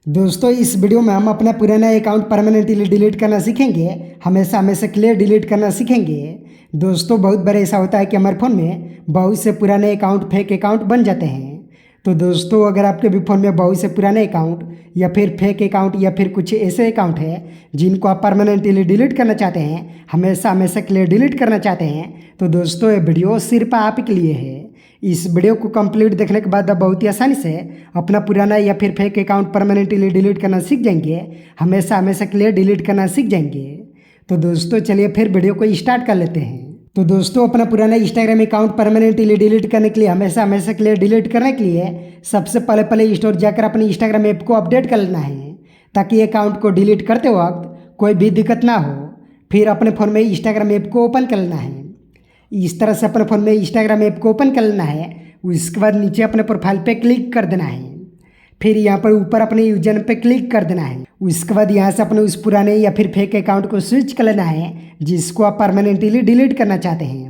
दोस्तों इस वीडियो में हम अपना पुराना अकाउंट परमानेंटली डिलीट करना सीखेंगे। हमेशा हमेशा क्लियर डिलीट करना सीखेंगे। दोस्तों बहुत बार ऐसा होता है कि हमारे फ़ोन में बहुत से पुराने अकाउंट फेक अकाउंट बन जाते हैं। तो दोस्तों अगर आपके भी फ़ोन में बहुत से पुराने अकाउंट या फिर फेक अकाउंट या फिर कुछ ऐसे अकाउंट है जिनको आप परमानेंटली डिलीट करना चाहते हैं, हमेशा हमेशा क्लियर डिलीट करना चाहते हैं, तो दोस्तों ये वीडियो सिर्फ आप के लिए है। इस वीडियो को कंप्लीट देखने के बाद आप बहुत ही आसानी से अपना पुराना या फिर फेक अकाउंट परमानेंटली डिलीट करना सीख जाएंगे। हमेशा हमेशा क्लियर डिलीट करना सीख जाएंगे। तो दोस्तों चलिए फिर वीडियो को स्टार्ट कर लेते हैं। तो दोस्तों अपना पुराना इंस्टाग्राम अकाउंट परमानेंटली डिलीट करने के लिए, हमेशा हमेशा क्लियर डिलीट करने के लिए सबसे पहले प्ले स्टोर जाकर अपने इंस्टाग्राम ऐप को अपडेट कर लेना है, ताकि अकाउंट को डिलीट करते वक्त कोई भी दिक्कत ना हो। फिर अपने फ़ोन में इंस्टाग्राम ऐप को ओपन कर लेना है। इस तरह से अपने फ़ोन में इंस्टाग्राम ऐप को ओपन कर लेना है। उसके बाद नीचे अपने प्रोफाइल पे क्लिक कर देना है। फिर यहाँ पर ऊपर अपने यूजर पे क्लिक कर देना है। उसके बाद यहाँ से अपने उस पुराने या फिर फेक अकाउंट को स्विच कर लेना है जिसको आप परमानेंटली डिलीट करना चाहते हैं।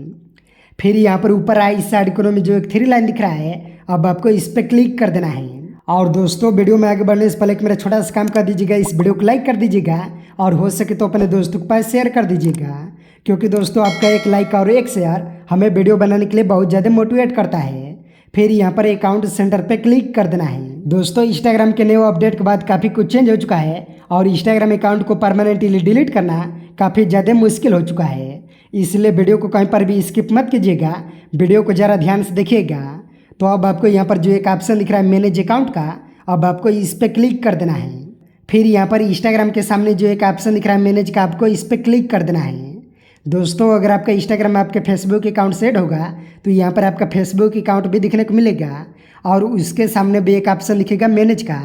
फिर यहाँ पर ऊपर राइट साइड कोने में जो एक 3 लाइन दिख रहा है, अब आपको इस पर क्लिक कर देना है। और दोस्तों वीडियो में आगे बढ़ने से पहले मेरा छोटा सा काम कर दीजिएगा, इस वीडियो को लाइक कर दीजिएगा और हो सके तो अपने दोस्तों के पास शेयर कर दीजिएगा, क्योंकि दोस्तों आपका एक लाइक और एक शेयर हमें वीडियो बनाने के लिए बहुत ज़्यादा मोटिवेट करता है। फिर यहाँ पर अकाउंट सेंटर पे क्लिक कर देना है। दोस्तों इंस्टाग्राम के नए अपडेट के बाद काफ़ी कुछ चेंज हो चुका है और इंस्टाग्राम अकाउंट को परमानेंटली डिलीट करना काफ़ी ज़्यादा मुश्किल हो चुका है। इसलिए वीडियो को कहीं पर भी स्किप मत कीजिएगा, वीडियो को ज़रा ध्यान से देखिएगा। तो अब आपको यहाँ पर जो एक ऑप्शन दिख रहा है मैनेज अकाउंट का, अब आपको इस पर क्लिक कर देना है। फिर यहाँ पर इंस्टाग्राम के सामने जो एक ऑप्शन दिख रहा है मैनेज का, आपको इस पर क्लिक कर देना है। दोस्तों अगर आपका इंस्टाग्राम में आपके फेसबुक अकाउंट सेट होगा तो यहाँ पर आपका फेसबुक अकाउंट भी दिखने को मिलेगा और उसके सामने भी एक ऑप्शन दिखेगा मैनेज का,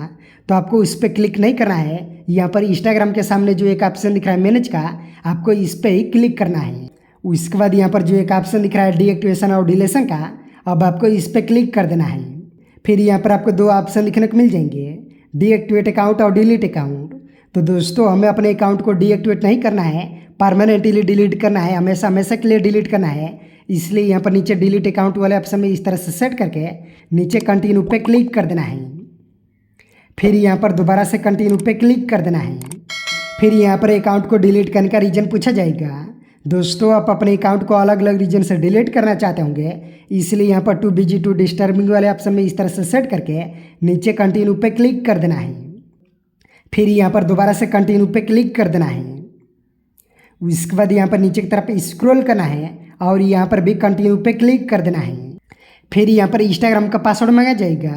तो आपको उस पर क्लिक नहीं करना है। यहाँ पर इंस्टाग्राम के सामने जो एक ऑप्शन दिख रहा है मैनेज का, आपको इस पर ही क्लिक करना है। उसके बाद यहाँ पर जो एक ऑप्शन दिख रहा है डीएक्टिवेशन और डिलीशन का, अब आपको इस पर क्लिक कर देना है। फिर यहाँ पर आपको 2 ऑप्शन दिखने को मिल जाएंगे, डीएक्टिवेट अकाउंट और डिलीट अकाउंट। तो दोस्तों हमें अपने अकाउंट को डीएक्टिवेट नहीं करना है, परमानेंटली डिलीट करना है, हमेशा हमेशा के लिए डिलीट करना है। इसलिए यहाँ पर नीचे डिलीट अकाउंट वाले ऑप्शन में इस तरह से सेट करके नीचे कंटिन्यू पे क्लिक कर देना है। फिर यहाँ पर दोबारा से कंटिन्यू पे क्लिक कर देना है। फिर यहाँ पर अकाउंट को डिलीट करने का रीज़न पूछा जाएगा। दोस्तों आप अपने अकाउंट को अलग अलग रीजन से डिलीट करना चाहते होंगे, इसलिए यहाँ पर टू बिजी टू डिस्टर्बिंग वाले ऑप्शन में इस तरह से सेट करके नीचे कंटिन्यू पे क्लिक कर देना है। फिर यहाँ पर दोबारा से कंटिन्यू पे क्लिक कर देना है। उसके बाद यहाँ पर नीचे की तरफ स्क्रॉल करना है और यहाँ पर भी कंटिन्यू पे क्लिक कर देना है। फिर यहाँ पर इंस्टाग्राम का पासवर्ड मांगा जाएगा।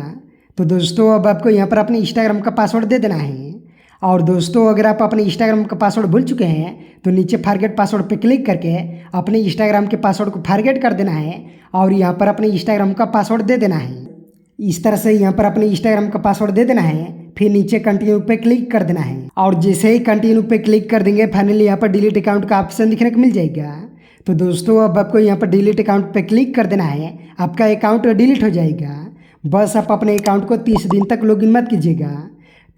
तो दोस्तों अब आपको यहाँ पर अपने इंस्टाग्राम का पासवर्ड दे देना है। और दोस्तों अगर आप अपने इंस्टाग्राम का पासवर्ड भूल चुके हैं तो नीचे फॉरगेट पासवर्ड पे क्लिक करके अपने इंस्टाग्राम के पासवर्ड को फॉरगेट कर देना है और यहाँ पर अपने इंस्टाग्राम का पासवर्ड दे देना है। इस तरह से यहाँ पर अपने इंस्टाग्राम का पासवर्ड दे देना है। फिर नीचे कंटिन्यू पे क्लिक कर देना है और जैसे ही कंटिन्यू पे क्लिक कर देंगे फाइनली यहाँ पर डिलीट अकाउंट का ऑप्शन दिखने को मिल जाएगा। तो दोस्तों अब आपको यहाँ पर डिलीट अकाउंट पे क्लिक कर देना है, आपका अकाउंट डिलीट हो जाएगा। बस आप अपने अकाउंट को 30 दिन तक लॉगिन मत कीजिएगा।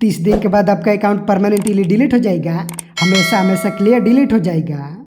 30 दिन के बाद आपका अकाउंट परमानेंटली डिलीट हो जाएगा, हमेशा हमेशा क्लियर डिलीट हो जाएगा।